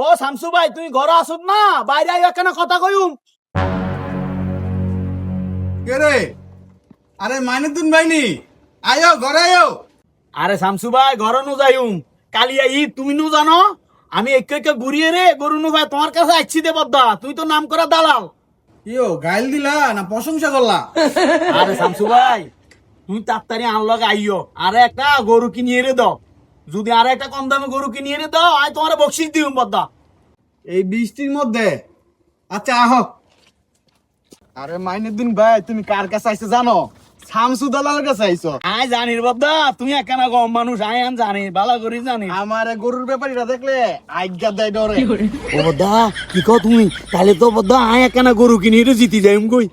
ও শামসু ভাই, তুই ঘরে আসুন না, বাইরে আইয়া কেন কথা কইম। কে রে? আরে মাইনুদ্দিন ভাইনি, আয়ো ঘরে আয়ো। আরে শামসু ভাই, ঘরে নু যাইম, কালিয়া ঈদ তুমি নু জানো। আমি এক এক ঘুরিয়ে রে গরু নু ভাই তোমার কাছে আইছি দে বদ্দা, তুই তো নাম করা দালাল। ইয়ো গাইল দিলা না প্রশংসা করলা? আরে শামসু ভাই, তুই তাড়াতাড়ি আনলগ আইও, আরে একটা গরু কিনিয়ে রে দাও। যদি আরে একটা কম দামে গরু কিনিয়ে রে দাও, আই তোমার বকশিস দিম বদ্দা। এই বৃষ্টির মধ্যে? আচ্ছা আহো। আরে মাইনুদ্দিন ভাই, তুমি কার কাছে আইছো জানো? শামসু দালালের কাছে আইছো। আই জানির বদ্দা, তুই একখানা কম মানুষ, আই আন জানি, বালা করি জানি। আমার গরুর ব্যাপারীরা দেখলে আজ্ঞা দেয় ডরে। ও বদ্দা, কি কও তুমি? তাহলে তো বদ্দা আই একখানা গরু কিনিয়ে রে জিতি যাইম কই।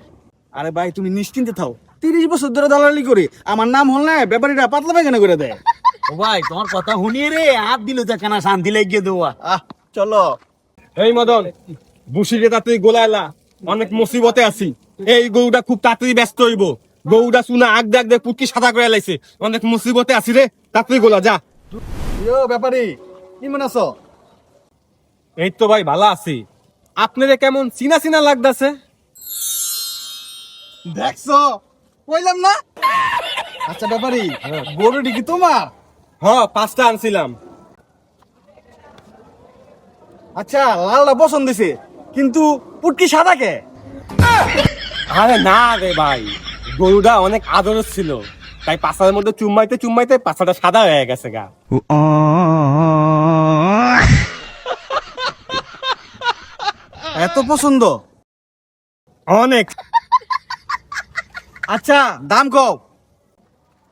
আরে ভাই তুমি নিশ্চিন্তে থাও, 30 বছর ধরে দালালি করি, আমার নাম হল না ব্যাপারীরা পাতলা পায়খানা করে দেয়। ও ভাই, তোমার কথা শুনিয়ে রে হাত দিল তো কেনা শান্তি লাগিয়ে দেওয়া। আহ চলো। এই মদন, বুসিরে তাড়াতাড়ি গোলাইলা, অনেক মুসিবতে আছি। এই গরুটা খুব তাড়াতাড়ি ব্যস্ত হইব। গরুটা চুনা আগ দেখ দেখ পুটকি সাদা করে লাইছে, অনেক মুসিবতে আছি রে, তাড়াতাড়ি গোলা যা। ইয়ো ব্যাপারী, কেমন আছো? এই তো ভাই ভালো আছি। আপনারে কেমন চিনা চিনা লাগতাছে? দেখছো, কইলাম না। আচ্ছা ব্যাপারী, গরুটি কি তোমার? হ, 5টা আনছিলাম। আচ্ছা লালটা পছন্দ দিছে, কিন্তু পুটকি সাদা কে? আরে না রে ভাই, গরুটা অনেক আদরের ছিল, তাই পাছার মধ্যে চুম্মাইতে চুম্মাইতে পাছাটা সাদা হয়ে গেছে গা। এত পছন্দ? অনেক। আচ্ছা দাম কও।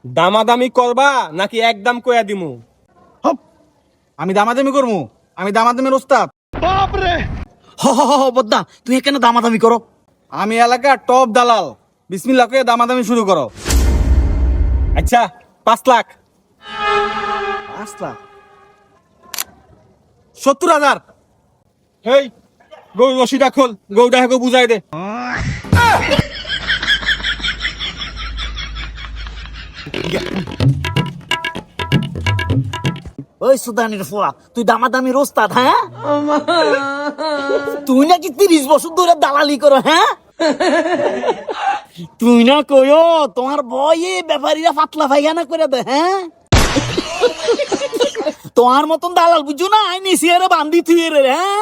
দামাদামি করবা নাকি একদম কইয়া দিমু? হপ, আমি দামাদামি করবো? আমি দামাদামির ওস্তাদ। হ হ হ বদ্দা, তুই কেন দামাদামি করো? আমি এলাকার টপ দালাল, বিসমিল্লাহ কয়ে দামাদামি শুরু করো। আচ্ছা 5 লাখ। 5 লাখ? 70,000। হেই, গরু রশিটা খোল, গরুটা হেকে বুঝাই দে। ওই সুদানির ফুয়া, তুই দামাদামি ওস্তাদ? হ্যাঁ, তুই নাকি 30 বছর ধরে দালালি করো? হ্যাঁ, তুই না কইও তোমার বয়ে ব্যাপারীরা পাতলা পায়খানা করে দে। হ্যাঁ, তোমার মতন দালাল বুঝছো না, আই নিছি আরে বান্ধি থুয়ে রে। হ্যাঁ।